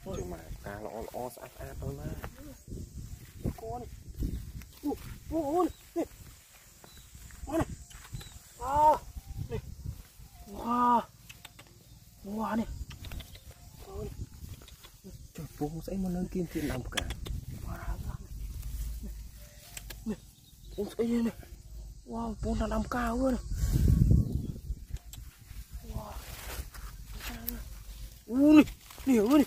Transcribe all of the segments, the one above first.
Ôi mà cá lõ sạch thôi mà. Con này. Ôi này. Con này. À. Này. Wow. Wow này. Ôi. Trời buông sẽ một nơi kim thiên làm cả. Ôi đây này. Wow, buông làm cao luôn này. Wow. Ui này, nhiều ơi này.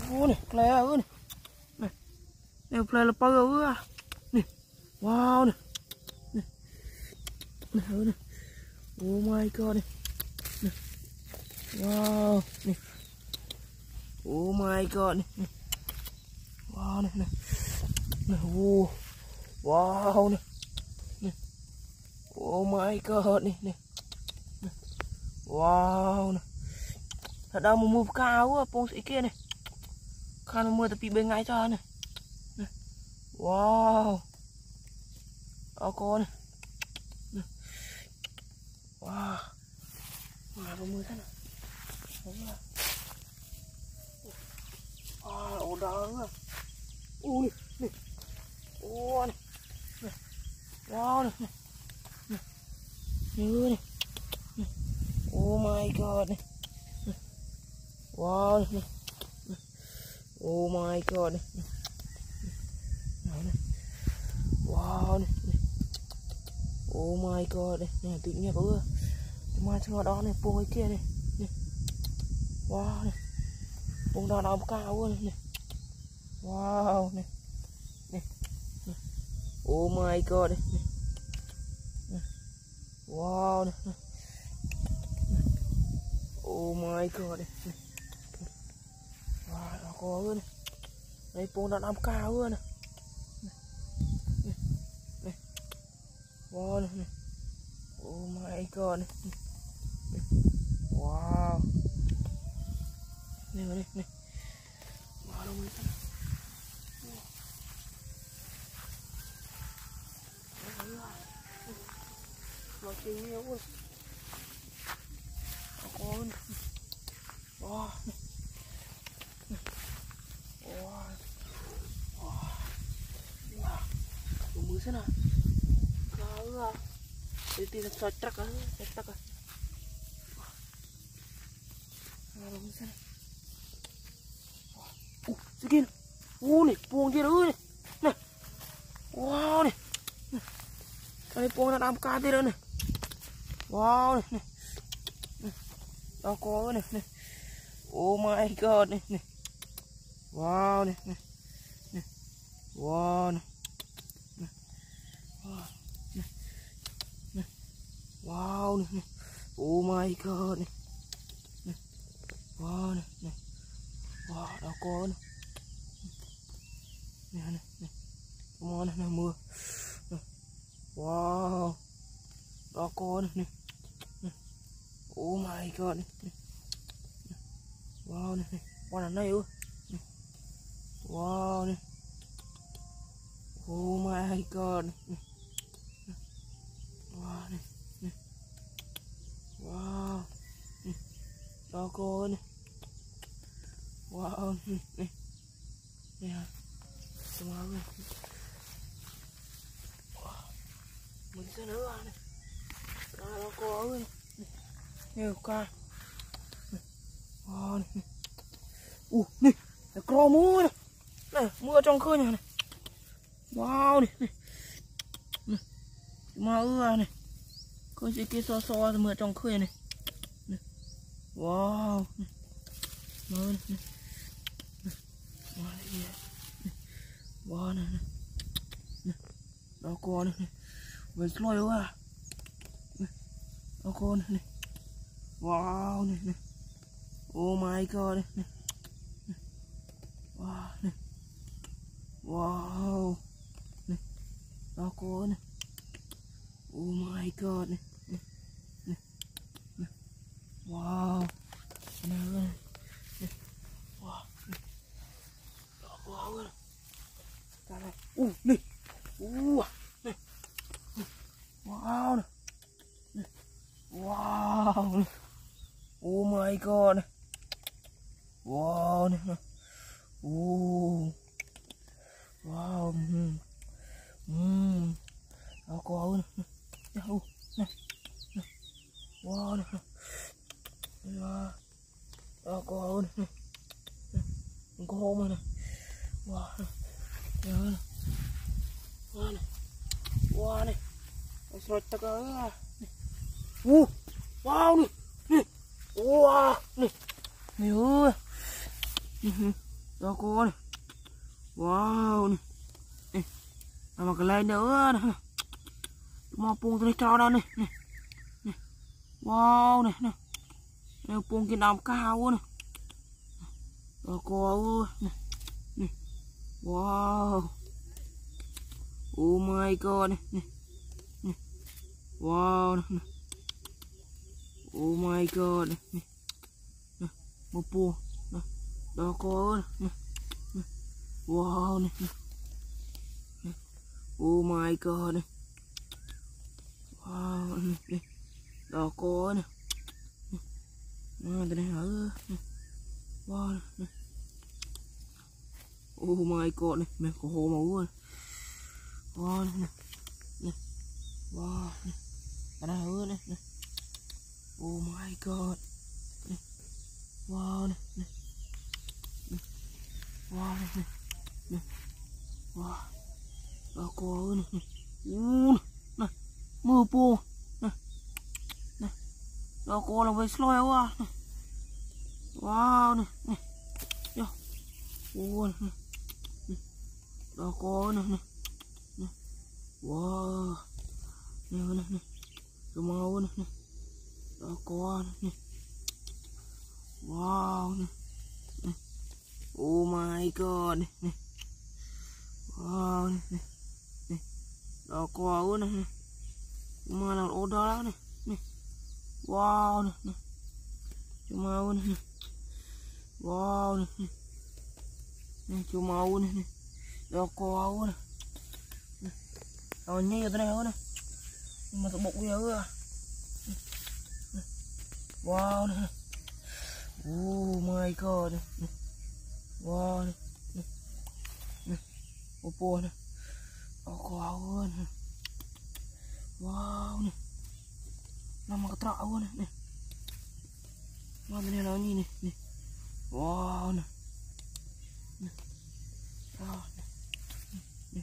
Ui này, lẹ ơi này. Này. Này play là bao nhiêu à? Này. Wow này. Này. Này ơi này. Oh my god này. Này. Wow này. Oh my god này. Wow này này. Này wow. Wow này. Này. Oh my god này này. Wow này. Thật ra một mưa cao quá, bông sĩ kia này. Khăn mưa tập bị bên ngay cho này. Này. Wow. Đó con này. Này. Wow. Mà bông mưa thế nào. Wow, ồ đó nữa. Ui này. Wow này. Này. Wow này. Này. Này. Như này. Này. Oh my god này. Wow này. Oh my god này. Wow này. Oh my god này. Này tự nhiên bữa mai cho đó này buông cái kia này. Wow này. Buông đó đau cao luôn này. Wow này. Này. Oh my god này. Wow này. Oh my god này. Wow, nó có luôn này. Đây bông đã đâm cao luôn này. Này. Wow này. Oh my god này. Wow. Này này này. Wow đâu mới thế. Nó chịu nhiều luôn. Nó có luôn. Wow. Wow. Wow. Tunggu sana. Kau tidak cocok kan? Cocok kan? Tunggu sana. Segini. Nih, buang dia dulu nih. Nah. Wow nih. Kali buang dalam kadir nih. Wow nih. Đó có này, này. Oh my god này, này. Wow này, này. Này. Wow này. Này. Wow này. Này. Wow này, này. Oh my god này. Này. Wow này, này. Wow đó có này. Này này, này. Come on này, mưa. Này. Wow. Đó có này, này. Oh my god. Wow này. Con là này ơi. Wow này. Oh my god. Wow này. Wow. Đó cô này. Wow này. Này hả? Wow này. Mình sẽ nữa này. Đó cô ơi. Nhiều ca. Wow này. Này, là cro mưa này. Này, mưa trong khơi này này. Wow này, này. Này. Mà này. Có gì kia so mưa trong khơi này. Này. Wow này. Mưa này. Này. Wow này. Wow này. Này. Đó con này. Này. Về lôi quá. Này. Đó con này. Wow này, này. Oh my god này, này. Wow này. Wow này. Đó có này. Oh my god này, này. Này. Này. Wow này, này. Này. Wow này. Đó có này. Cái này. Này. Này. Wow này. Này. Wow này. Oh my god này. soi tắc ơi. Wow nè. Wow nè. Nè ơi. Đó cô nè. Wow nè. Nè. Mà cái lên nữa nè. Mà buông tôi cho đâu nè. Nè. Wow nè nè. Nè buông cái đám cao nè. Đó cô ơi. Nè. Nè. Wow. Oh my god nè. Nè. Nè. Wow nè. Oh my god nè. Nè. Một buông. Nè. Đó cô ơi nè. Nè. Wow nè. Nè. Oh my god nè. Wow nè. Đó cô nè. Nè. Đây này hả. Wow nè. Oh my god nè. Mẹ có hồ màu nè. Wow nè. Nè. Wow nè. Đây này hả nè. Oh my god nè. Wow nè. Nè. Wow nè. Nè. Wow. Đó cô nè. Nè. Mưa buông nè. Nè. Đó cô là với sloi quá nè. Wow nè. Nè. Yo. Wow nè. Nè. Đó cô nè. Nè. Nè. Wow. Nè nè nè. Cái màu nè. Nè. Đó cô nè. Wow nè. Nè. Oh my god nè. Wow nè. Nè. Đó cô nè. Mà là ô đó nè. Nè. Wow nè. Nè. Chú mau nè. Wow nè. Nè chú mau nè. Đó cô nè. Nè. Rồi nhây vào đây nè. Nhưng mà bụng bây giờ. Wow nè. Oh my god nè. Wow nè. Nè. Nè. Ô nè. Đó cô nè. Wow nè. Nama keterak aku nè. Nè. Mà bên này nó nhìn nè. Nè. Wow nè. Nè. Wow nè. Nè.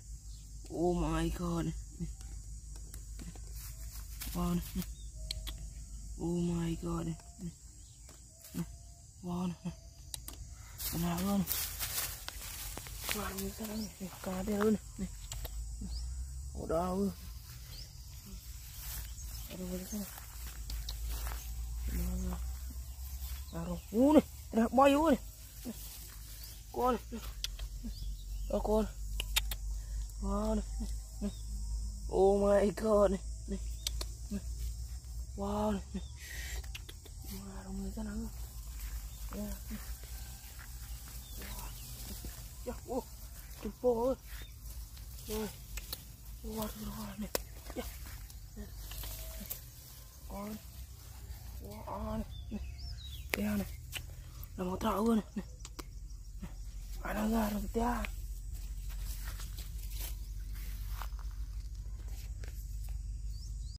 Oh my god nè. Nè. Wow nè. Nè. Oh my god nè. Nè. Nè. Wow nè. Bên nào luôn. Wow như thế này. Nè. Cá đây luôn nè. Nè. Ở đâu. Ở đâu vậy sao? Rồi, này, đây bay vô này. Con này. Đó con. Wow này. Oh my god này. Này. Wow này. Wow, đồng người ra nắng. Wow. Trùng phố ơi. Rồi. Wow, rồi này. Con. Wow này. Keo này. Là một thảo luôn này. Phải nó ra rồi,